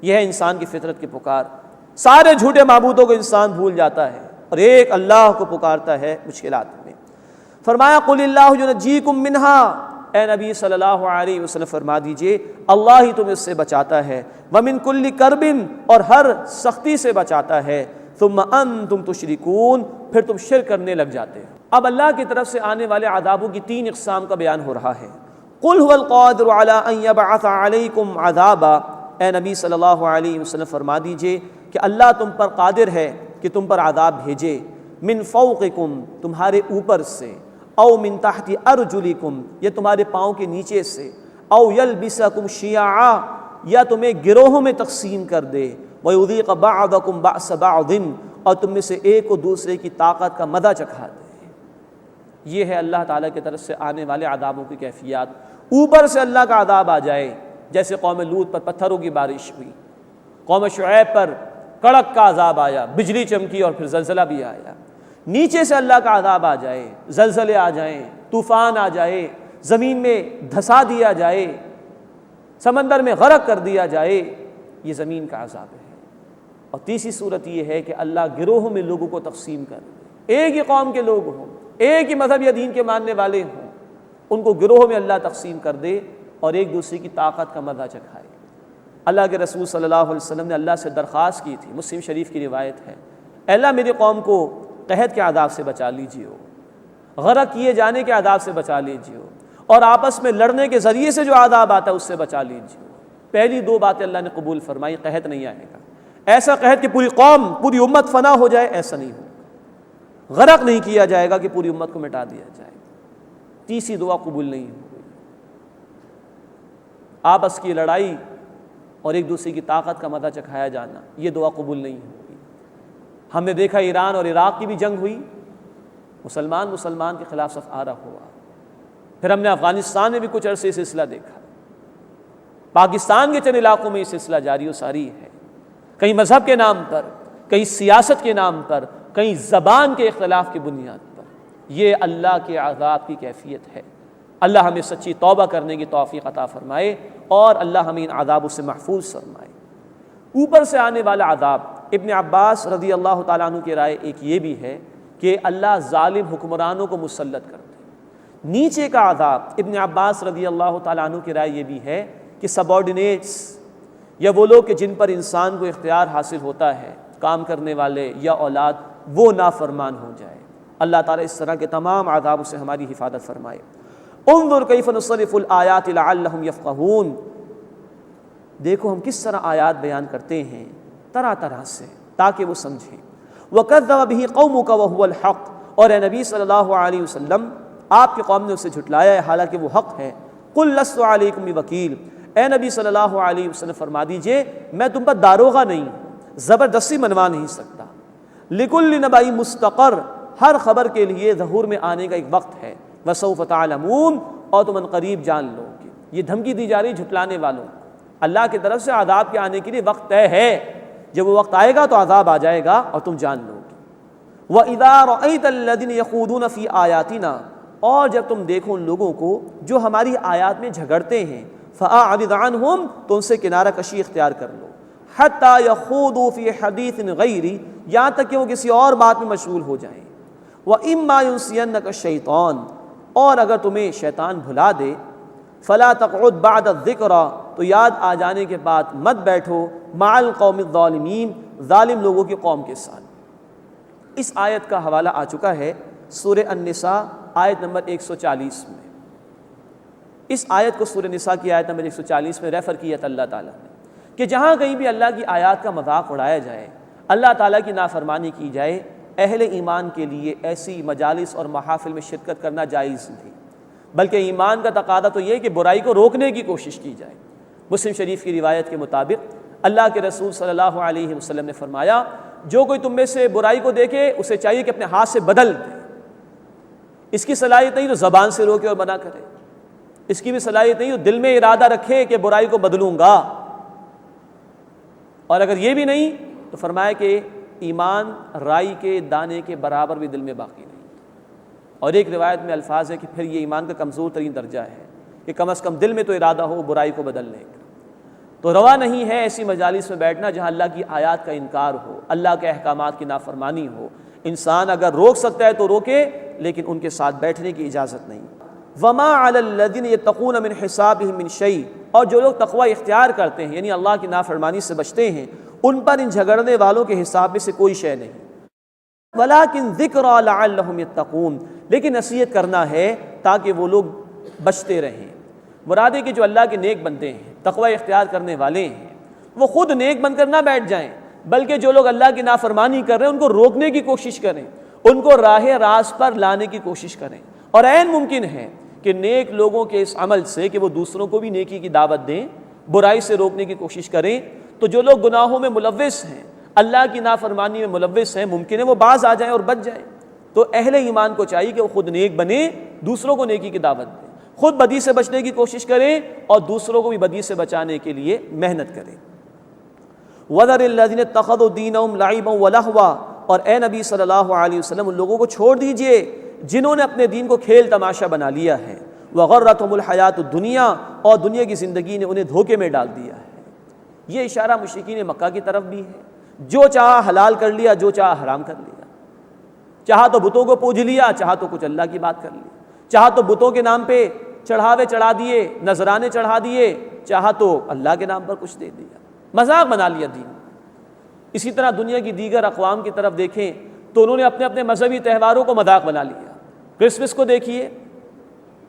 یہ ہے انسان کی فطرت کی پکار. سارے جھوٹے معبودوں کو انسان بھول جاتا ہے اور ایک اللہ کو پکارتا ہے مشکلات میں. فرمایا قل اللہ ینجیکم منہا، اے نبی صلی اللہ علیہ وسلم فرما دیجئے اللہ ہی تمہیں اس سے بچاتا ہے. ومن کل کرب، اور ہر سختی سے بچاتا ہے. ثم انتم تشرکون، پھر تم شرک کرنے لگ جاتے ہیں. اب اللہ کی طرف سے آنے والے عذابوں کی 3 اقسام کا بیان ہو رہا ہے. قل هو القادر علی ان یبعث علیکم عذابا، اے نبی صلی اللہ علیہ وسلم فرما دیجئے کہ اللہ تم پر قادر ہے کہ تم پر عذاب بھیجے. من فوقکم، تمہارے اوپر سے، او من تحت ارجلکم، یہ تمہارے پاؤں کے نیچے سے، او یلبسکم شیعا، یا تمہیں گروہوں میں تقسیم کر دے. ویذیق بعضکم بأس بعض، اور تم میں سے ایک کو دوسرے کی طاقت کا مزہ چکھا دے. یہ ہے اللہ تعالیٰ کی طرف سے آنے والے عذابوں کی کیفیات. اوپر سے اللہ کا عذاب آ جائے، جیسے قوم لوط پر پتھروں کی بارش ہوئی، قوم شعیب پر کڑک کا عذاب آیا، بجلی چمکی اور پھر زلزلہ بھی آیا. نیچے سے اللہ کا عذاب آ جائے، زلزلے آ جائیں، طوفان آ جائے، زمین میں دھسا دیا جائے، سمندر میں غرق کر دیا جائے، یہ زمین کا عذاب ہے. اور تیسری صورت یہ ہے کہ اللہ گروہوں میں لوگوں کو تقسیم کر دے. ایک ہی قوم کے لوگ ہوں، ایک ہی مذہب یا دین کے ماننے والے ہوں، ان کو گروہوں میں اللہ تقسیم کر دے اور ایک دوسرے کی طاقت کا مزہ چکھائے. اللہ کے رسول صلی اللہ علیہ وسلم نے اللہ سے درخواست کی تھی، مسلم شریف کی روایت ہے، اے اللہ میری قوم کو قحط کے عذاب سے بچا لیجیے، غرق کیے جانے کے عذاب سے بچا لیجیے، اور آپس میں لڑنے کے ذریعے سے جو عذاب آتا ہے اس سے بچا لیجیے. پہلی 2 باتیں اللہ نے قبول فرمائی. قحط نہیں آئے گا، ایسا قحط کہ پوری قوم پوری امت فنا ہو جائے، ایسا نہیں ہوگا. غرق نہیں کیا جائے گا کہ پوری امت کو مٹا دیا جائے. تیسری دعا قبول نہیں ہوئی، آپس کی لڑائی اور ایک دوسرے کی طاقت کا مزہ چکھایا جانا، یہ دعا قبول نہیں ہوئی. ہم نے دیکھا ایران اور عراق کی بھی جنگ ہوئی، مسلمان کے خلاف صف آرا ہوا. پھر ہم نے افغانستان میں بھی کچھ عرصے سلسلہ دیکھا. پاکستان کے چند علاقوں میں یہ سلسلہ جاری و ساری ہے، کہیں مذہب کے نام پر، کہیں سیاست کے نام پر، کہیں زبان کے اختلاف کی بنیاد پر. یہ اللہ کے عذاب کی کیفیت ہے. اللہ ہمیں سچی توبہ کرنے کی توفیق عطا فرمائے اور اللہ ہمیں ان عذابوں سے محفوظ فرمائے. اوپر سے آنے والا عذاب، ابن عباس رضی اللہ تعالیٰ عنہ کی رائے ایک یہ بھی ہے کہ اللہ ظالم حکمرانوں کو مسلط کر دے. نیچے کا عذاب، ابن عباس رضی اللہ تعالیٰ عنہ کی رائے یہ بھی ہے کہ سبارڈینیٹس، یا وہ لوگ کہ جن پر انسان کو اختیار حاصل ہوتا ہے، کام کرنے والے یا اولاد، وہ نافرمان ہو جائے. اللہ تعالیٰ اس طرح کے تمام عذابوں سے ہماری حفاظت فرمائے. انظر کیف نصرف الآیات لعلہم یفقہون، دیکھو ہم کس طرح آیات بیان کرتے ہیں طرح طرح سے تاکہ وہ سمجھیں. وَكَذَّبَ بِهِ قَوْمُكَ وَهُوَ الْحَقُّ، اور اے نبی صلی اللہ علیہ وسلم آپ کی قوم نے اسے جھٹلایا ہے حالانکہ وہ حق ہے. قُلْ لَسْتُ عَلَيْكُمْ بِوَكِيلٍ، اے نبی صلی اللہ علیہ وسلم فرما دیجئے میں تم پر داروغہ نہیں ہوں، زبردستی منوا نہیں سکتا. لِكُلِّ نَبَإٍ مُسْتَقَرٌ، ہر خبر کے لیے ظہور میں آنے کا ایک وقت ہے. وَسَوْفَ تَعْلَمُونَ، اور تم ان قریب جان لو گے. یہ دھمکی دی جا رہی جھٹلانے والوں کو. اللہ کی طرف سے عذاب کے آنے کے لیے وقت طے ہے، جب وہ وقت آئے گا تو عذاب آ جائے گا اور تم جان لو گے. وَإِذَا رَأَيْتَ الَّذِينَ يَخُوضُونَ فِي آيَاتِنَا، اور جب تم دیکھو ان لوگوں کو جو ہماری آیات میں جھگڑتے ہیں، فَأَعْرِضْ عَنْهُمْ، تو ان سے کنارہ کشی اختیار کر لو. حَتَّى يَخُوضُوا فِي حَدِيثٍ غَيْرِهِ، یہاں تک کہ وہ کسی اور بات میں مشغول ہو جائیں. وَإِمَّا يُنْسِيَنَّكَ الشَّيْطَانُ، اور اگر تمہیں شیطان بھلا دے، فَلَا تَقْعُدْ بَعْدَ الذِّكْرَىٰ، تو یاد آ جانے کے بعد مت بیٹھو، مع القوم الظالمین، ظالم لوگوں کی قوم کے ساتھ. اس آیت کا حوالہ آ چکا ہے سورہ النساء آیت نمبر 140 میں. اس آیت کو سورہ نساء کی آیت نمبر 140 میں ریفر کیا تھا اللہ تعالیٰ نے کہ جہاں کہیں بھی اللہ کی آیات کا مذاق اڑایا جائے، اللہ تعالیٰ کی نافرمانی کی جائے، اہل ایمان کے لیے ایسی مجالس اور محافل میں شرکت کرنا جائز نہیں، بلکہ ایمان کا تقاضا تو یہ کہ برائی کو روکنے کی کوشش کی جائے. مسلم شریف کی روایت کے مطابق اللہ کے رسول صلی اللہ علیہ وسلم نے فرمایا، جو کوئی تم میں سے برائی کو دیکھے اسے چاہیے کہ اپنے ہاتھ سے بدل دے. اس کی صلاحیت نہیں تو زبان سے روکے اور منع کرے، اس کی بھی صلاحیت نہیں تو دل میں ارادہ رکھے کہ برائی کو بدلوں گا، اور اگر یہ بھی نہیں تو فرمایا کہ ایمان رائی کے دانے کے برابر بھی دل میں باقی نہیں. اور ایک روایت میں الفاظ ہے کہ پھر یہ ایمان کا کمزور ترین درجہ ہے کہ کم از کم دل میں تو ارادہ ہو برائی کو بدلنے کا. تو روا نہیں ہے ایسی مجالس میں بیٹھنا جہاں اللہ کی آیات کا انکار ہو، اللہ کے احکامات کی نافرمانی ہو۔ انسان اگر روک سکتا ہے تو روکے، لیکن ان کے ساتھ بیٹھنے کی اجازت نہیں۔ وما علی الذین یتقون من حسابہم من شیء، اور جو لوگ تقوی اختیار کرتے ہیں یعنی اللہ کی نافرمانی سے بچتے ہیں، ان پر ان جھگڑنے والوں کے حساب میں سے کوئی شے نہیں۔ ولیکن ذکریٰ لعلہم یتقون، لیکن نصیحت کرنا ہے تاکہ وہ لوگ بچتے رہیں۔ مراد ہے کہ جو اللہ کے نیک بندے ہیں، تقوی اختیار کرنے والے ہیں، وہ خود نیک بن کر نہ بیٹھ جائیں، بلکہ جو لوگ اللہ کی نافرمانی کر رہے ہیں ان کو روکنے کی کوشش کریں، ان کو راہ راست پر لانے کی کوشش کریں۔ اور عین ممکن ہے کہ نیک لوگوں کے اس عمل سے کہ وہ دوسروں کو بھی نیکی کی دعوت دیں، برائی سے روکنے کی کوشش کریں، تو جو لوگ گناہوں میں ملوث ہیں، اللہ کی نافرمانی میں ملوث ہیں، ممکن ہے وہ باز آ جائیں اور بچ جائیں۔ تو اہل ایمان کو چاہیے کہ وہ خود نیک بنے، دوسروں کو نیکی کی دعوت دیں، خود بدی سے بچنے کی کوشش کریں اور دوسروں کو بھی بدی سے بچانے کے لیے محنت کریں۔ وَذَرِ الَّذِينَ اتَّخَذُوا دِينَهُمْ لَعِبًا وَلَهْوًا، اور اے نبی صلی اللہ علیہ وسلم ان لوگوں کو چھوڑ دیجئے جنہوں نے اپنے دین کو کھیل تماشا بنا لیا ہے۔ وَغَرَّتْهُمُ الْحَيَاةُ الدُّنْيَا، اور دنیا کی زندگی نے انہیں دھوکے میں ڈال دیا ہے۔ یہ اشارہ مشرکین مکہ کی طرف بھی ہے، جو چاہا حلال کر لیا، جو چاہا حرام کر لیا، چاہا تو بتوں کو پوج لیا، چاہا تو کچھ اللہ کی بات کر لی، چاہا تو بتوں کے نام پہ چڑھاوے چڑھا دیے، نذرانے چڑھا دیے، چاہا تو اللہ کے نام پر کچھ دے دیا، مذاق بنا لیا دین۔ اسی طرح دنیا کی دیگر اقوام کی طرف دیکھیں تو انہوں نے اپنے اپنے مذہبی تہواروں کو مذاق بنا لیا۔ کرسمس کو دیکھیے،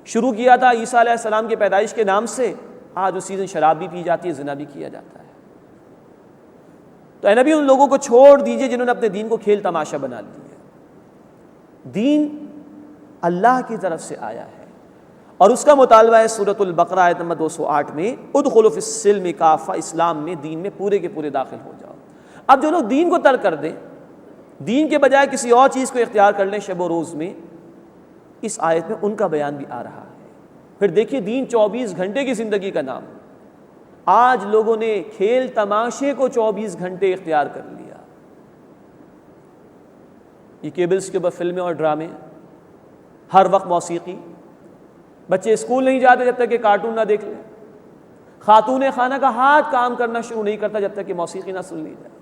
شروع کیا تھا عیسیٰ علیہ السلام کی پیدائش کے نام سے، آج اسی دن شراب بھی پی جاتی ہے، زنا بھی کیا جاتا ہے۔ تو اے نبی ان لوگوں کو چھوڑ دیجئے جنہوں نے اپنے دین کو کھیل تماشا بنا لیا۔ دین اللہ کی طرف سے آیا ہے اور اس کا مطالبہ ہے سورۃ البقرہ آیت نمبر 208 میں، ادخلوا فی السلم کافہ، اسلام میں، دین میں پورے کے پورے داخل ہو جاؤ۔ اب جو لوگ دین کو ترک کر دیں، دین کے بجائے کسی اور چیز کو اختیار کر لیں شب و روز میں، اس آیت میں ان کا بیان بھی آ رہا ہے۔ پھر دیکھیے دین 24 گھنٹے کی زندگی کا نام، آج لوگوں نے کھیل تماشے کو 24 گھنٹے اختیار کر لیا۔ یہ کیبلز کے اوپر فلمیں اور ڈرامے، ہر وقت موسیقی، بچے اسکول نہیں جاتے جب تک کہ کارٹون نہ دیکھ لیں، خاتون خانہ کا ہاتھ کام کرنا شروع نہیں کرتا جب تک کہ موسیقی نہ سن لی جائے،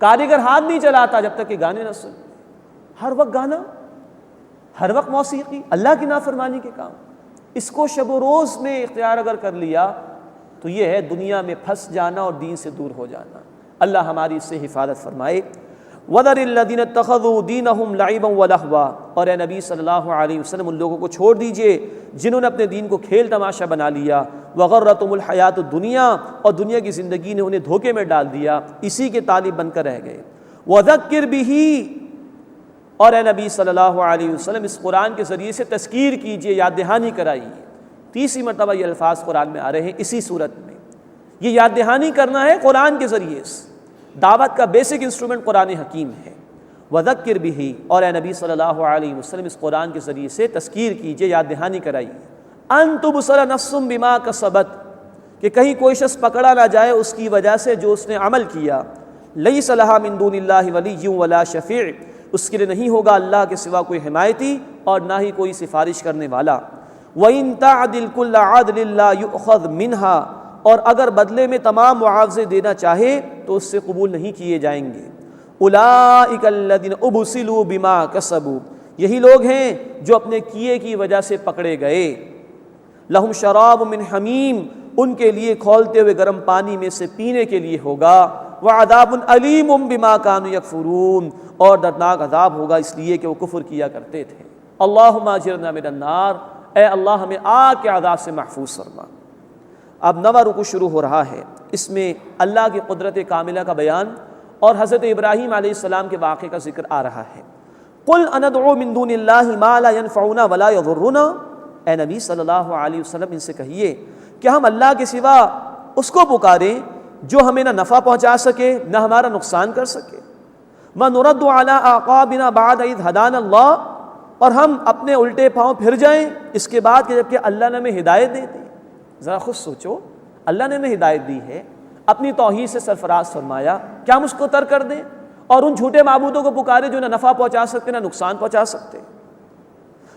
کاریگر ہاتھ نہیں چلاتا جب تک کہ گانے نہ سن لیں۔ ہر وقت گانا، ہر وقت موسیقی، اللہ کی نافرمانی کے کام، اس کو شب و روز میں اختیار اگر کر لیا تو یہ ہے دنیا میں پھنس جانا اور دین سے دور ہو جانا۔ اللہ ہماری اس سے حفاظت فرمائے۔ وَذَرِ الَّذِينَ اتَّخَذُوا دِينَهُمْ لَعِبًا وَلَهْوًا، اور اے نبی صلی اللہ علیہ وسلم ان لوگوں کو چھوڑ دیجئے جنہوں نے اپنے دین کو کھیل تماشا بنا لیا۔ وَغَرَّتْهُمُ الْحَيَاةُ الدُّنْيَا، اور دنیا کی زندگی نے انہیں دھوکے میں ڈال دیا، اسی کے طالب بن کر رہ گئے۔ وَذَكِّرْ بِهِ، اور اے نبی صلی اللہ علیہ وسلم اس قرآن کے ذریعے سے تذکیر کیجئے، یاد دہانی کرائیے۔ تیسری مرتبہ یہ الفاظ قرآن میں آ رہے ہیں اسی صورت میں، یہ یاد دہانی کرنا ہے قرآن کے ذریعے سے۔ دعوت کا بیسک انسٹرومنٹ قرآن حکیم ہے۔ وَذَكِّرْ بِهِ، اور اے نبی صلی اللہ علیہ وسلم اس قرآن کے ذریعے سے تذکیر کیجئے، یاد دہانی کرائیے۔ أَن تُبْصَرَ نَفْسٌ بِمَا كَسَبَتْ، کہ کہیں کوئی شخص پکڑا نہ جائے اس کی وجہ سے جو اس نے عمل کیا۔ لَيْسَ لَهَا مِن دُونِ اللَّهِ وَلِيٌّ وَلَا شَفِيعٌ، اس کے لیے نہیں ہوگا اللہ کے سوا کوئی حمایتی اور نہ ہی کوئی سفارش کرنے والا۔ وَإِن تَعْدِلْ كُلَّ عَدْلٍ لَا يُؤْخَذْ مِنْهَا، اور اگر بدلے میں تمام معاوضے دینا چاہے تو اس سے قبول نہیں کیے جائیں گے۔ أُولَٰئِكَ الَّذِينَ أُبْسِلُوا بِمَا كَسَبُوا، یہی لوگ ہیں جو اپنے کیے کی وجہ سے پکڑے گئے۔ لَهُمْ شَرَابٌ مِّنْ حَمِيمٍ، ان کے لیے کھولتے ہوئے گرم پانی میں سے پینے کے لیے ہوگا۔ وَعَذَابٌ أَلِيمٌ بِمَا كَانُوا يَكْفُرُونَ، اور دردناک عذاب ہوگا اس لیے کہ وہ کفر کیا کرتے تھے۔ اللہم اجرنا من النار، اے اللہ ہمیں آگ کے عذاب سے محفوظ فرما۔ اب نواں رکوع شروع ہو رہا ہے، اس میں اللہ کی قدرت کاملہ کا بیان اور حضرت ابراہیم علیہ السلام کے واقعے کا ذکر آ رہا ہے۔ قُلْ أَنَدْعُو مِن دُونِ اللَّهِ مَا لَا يَنفَعُنَا وَلَا يَضُرُّنَا، اے نبی صلی اللہ علیہ وسلم ان سے کہیے کہ ہم اللہ کے سوا اس کو پکاریں جو ہمیں نہ نفع پہنچا سکے نہ ہمارا نقصان کر سکے۔ وَنُرَدُّ عَلَىٰ أَعْقَابِنَا بَعْدَ إِذْ هَدَانَا اللَّهُ، اور ہم اپنے الٹے پاؤں پھر جائیں اس کے بعد کہ جبکہ اللہ نے ہمیں ہدایت دے دی۔ ذرا خود سوچو، اللہ نے ہمیں ہدایت دی ہے، اپنی توحید سے سرفراز فرمایا، کیا ہم اس کو ترک کر دیں اور ان جھوٹے معبودوں کو پکارے جو نہ نفع پہنچا سکتے نہ نقصان پہنچا سکتے؟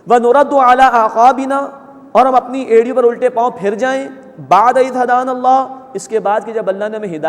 وَنُرَدُّ عَلَىٰ أَعْقَابِنَا، اور ہم اپنی ایڑیوں پر الٹے پاؤں پھر جائیں، بعد اذ ہدانا اللہ، اس کے بعد کہ جب اللہ نے ہمیں ہدایت